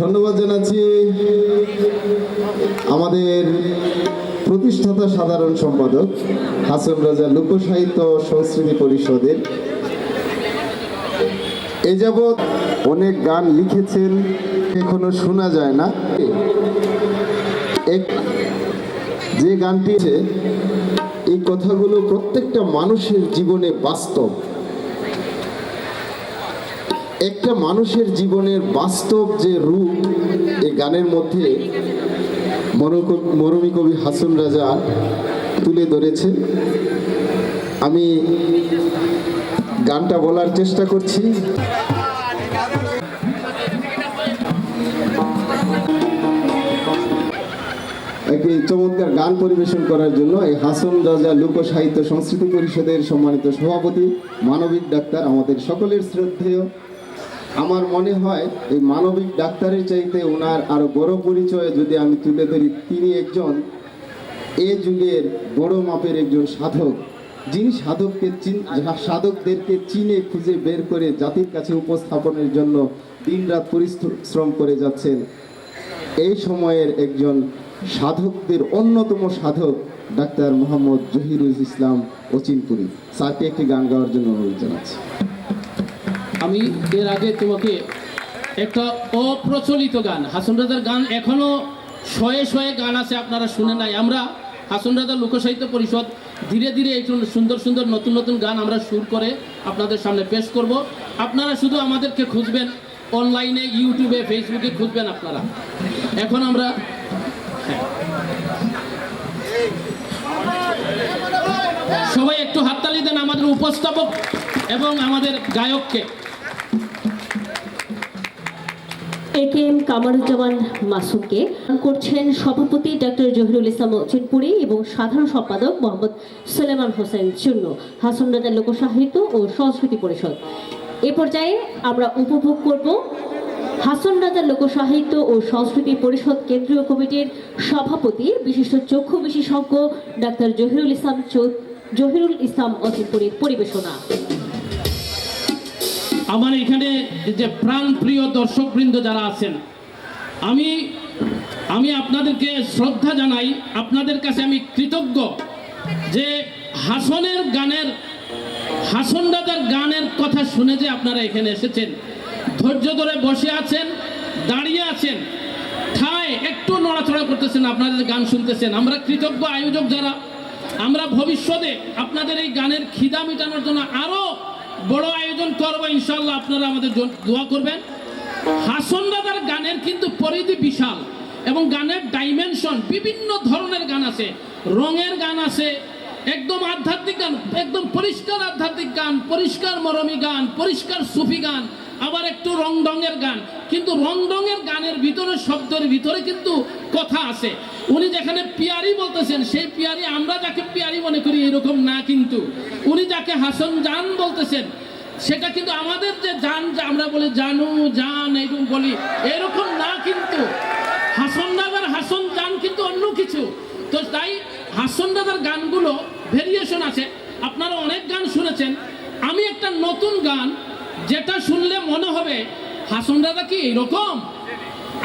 ধন্যবাদ জানাচ্ছি আমাদের প্রতিষ্ঠাতা সাধারণ সম্পাদক হাসন রাজা লোকসাহিত্য সংস্কৃতি পরিষদের। এ যাবৎ অনেক গান লিখেছেন, এখনো শোনা যায় না। যে গানটি, এই কথাগুলো প্রত্যেকটা মানুষের জীবনে বাস্তব, একটা মানুষের জীবনের বাস্তব যে রূপ এই গানের মধ্যে মরমী কবি হাসন রাজা তুলে ধরেছে। আমি গানটা বলার চেষ্টা করছি। একটি চমৎকার গান পরিবেশন করার জন্য এই হাসন রাজা লোক সাহিত্য সংস্কৃতি পরিষদের সম্মানিত সভাপতি মানবিক ডাক্তার, আমাদের সকলের শ্রদ্ধেয়। আমার মনে হয় এই মানবিক ডাক্তারের চাইতে ওনার আরো বড় পরিচয় যদি আমি তুলে ধরি, তিনি একজন এ যুগের বড় মাপের একজন সাধক, যিনি সাধকদেরকে চিনে খুঁজে বের করে জাতির কাছে উপস্থাপনের জন্য দিনরাত পরিশ্রম করে যাচ্ছেন। এই সময়ের একজন সাধকদের অন্যতম সাধক ডাক্তার মোহাম্মদ জহিরুল ইসলাম অচিনপুরী স্যারকে একটি গান গাওয়ার জন্য অনুরোধ জানাচ্ছি। আমি এর আগে তোমাকে একটা অপ্রচলিত গান, হাসন রাজার গান এখনো শয়ে শয়ে গান আছে, আপনারা শুনে নাই। আমরা হাসন রাজা লোকসাহিত্য পরিষদ ধীরে ধীরে এই সুন্দর সুন্দর নতুন নতুন গান আমরা সুর করে আপনাদের সামনে পেশ করব। আপনারা শুধু আমাদেরকে খুঁজবেন, অনলাইনে ইউটিউবে ফেসবুকে খুঁজবেন আপনারা। এখন আমরা সবাই একটু হাততালি দেন আমাদের উপস্থাপক এবং আমাদের গায়ককে। একেএম কামারুজ্জামান মাসুমকে করছেন সভাপতি ডক্টর জহিরুল ইসলাম অচিনপুরী এবং সাধারণ সম্পাদক মোহাম্মদ সুলেমান হোসেন চূন্য, হাসন রাজা লোকসাহিত্য ও সংস্কৃতি পরিষদ। এ পর্যায়ে আমরা উপভোগ করব হাসন রাজা লোকসাহিত্য ও সংস্কৃতি পরিষদ কেন্দ্রীয় কমিটির সভাপতি বিশিষ্ট চক্ষু বিশেষজ্ঞ ডাক্তার জহিরুল ইসলাম অচিনপুরীর পরিবেশনা। আমার এখানে যে প্রাণপ্রিয় দর্শকবৃন্দ যারা আছেন, আমি আপনাদেরকে শ্রদ্ধা জানাই, আপনাদের কাছে আমি কৃতজ্ঞ যে হাসন রাজার গানের কথা শুনে যে আপনারা এখানে এসেছেন, ধৈর্য ধরে বসে আছেন, দাঁড়িয়ে আছেন, ঠায় একটু নড়াচড়া করতেছেন, আপনাদের গান শুনতেছেন। আমরা কৃতজ্ঞ আয়োজক যারা, আমরা ভবিষ্যতে আপনাদের এই গানের খিদা মেটানোর জন্য আরো বড় আয়োজন করবো ইনশাল্লাহ। আপনারা আমাদের দোয়া করবেন। হাসন রাজার গানের কিন্তু পরিধি বিশাল এবং গানের ডাইমেনশন, বিভিন্ন ধরনের গান আছে, রঙের গান আছে, একদম আধ্যাত্মিক গান, একদম পরিষ্কার আধ্যাত্মিক গান, পরিষ্কার মরমী গান, পরিষ্কার সুফি গান, আবার একটু রং ঢঙের গান। কিন্তু রং ঢঙের গানের ভিতরে, শব্দের ভিতরে কিন্তু কথা আছে। উনি যেখানে পিয়ারি বলতেছেন, সেই পিয়ারি আমরা যাকে পিয়ারি মনে করি এরকম না, কিন্তু উনি যাকে হাসন জান বলতেছেন সেটা কিন্তু আমাদের যে জান, আমরা বলি জানু জান এইরকম বলি, এরকম না। কিন্তু হাসন রাজার হাসন জান কিন্তু অন্য কিছু। তো তাই হাসন রাজার গানগুলো ভেরিয়েশন আছে, আপনারা অনেক গান শুনেছেন। আমি একটা নতুন গান যেটা শুনলে মনে হবে হাসন রাজা কি এইরকম।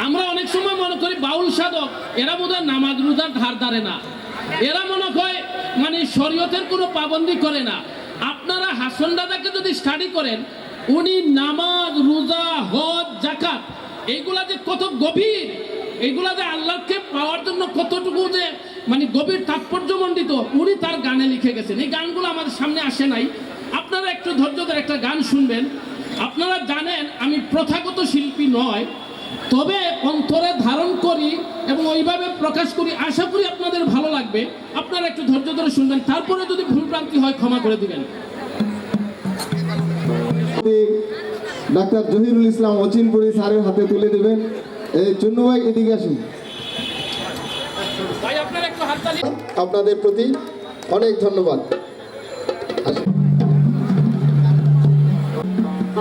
আমরা অনেক সময় মনে করি বাউল সাধক এরা বোধহয় নামাজ রোজার ধার ধারে না, এরা মনে করে মানে শরীয়তের কোনো পাবন্দি করে না। আপনারা হাসন রাজাকে যদি স্টাডি করেন, উনি নামাজ রোজা হজ জাকাত এইগুলা যে কত গভীর, এইগুলা যে আল্লাহকে পাওয়ার জন্য কতটুকু যে মানে গভীর তাৎপর্যমণ্ডিত, উনি তার গানে লিখে গেছেন। এই গানগুলো আমাদের সামনে আসে নাই। আপনারা একটু ধৈর্য ধরে একটা গান শুনবেন। আপনারা জানেন আমি প্রথাগত শিল্পী নয়, তবে অন্তরে ধারণ করি এবং ওইভাবে প্রকাশ করি। আশা করি আপনাদের ভালো লাগবে। আপনারা একটু ধৈর্য ধরে শুনবেন, তারপরে যদি ভুলভ্রান্তি হয় ক্ষমা করে দিবেন। ডাক্তার জহিরুল ইসলাম অচিনপুরী স্যারের হাতে তুলে দেবেন। এই চুন্নু ভাই এদিকে আসুন। আপনাদের প্রতি অনেক ধন্যবাদ।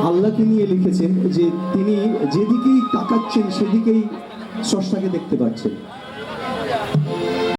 আল্লাহকে নিয়ে লিখেছেন যে তিনি যেদিকেই তাকাচ্ছেন সেদিকেই স্রষ্টাকে দেখতে পাচ্ছেন।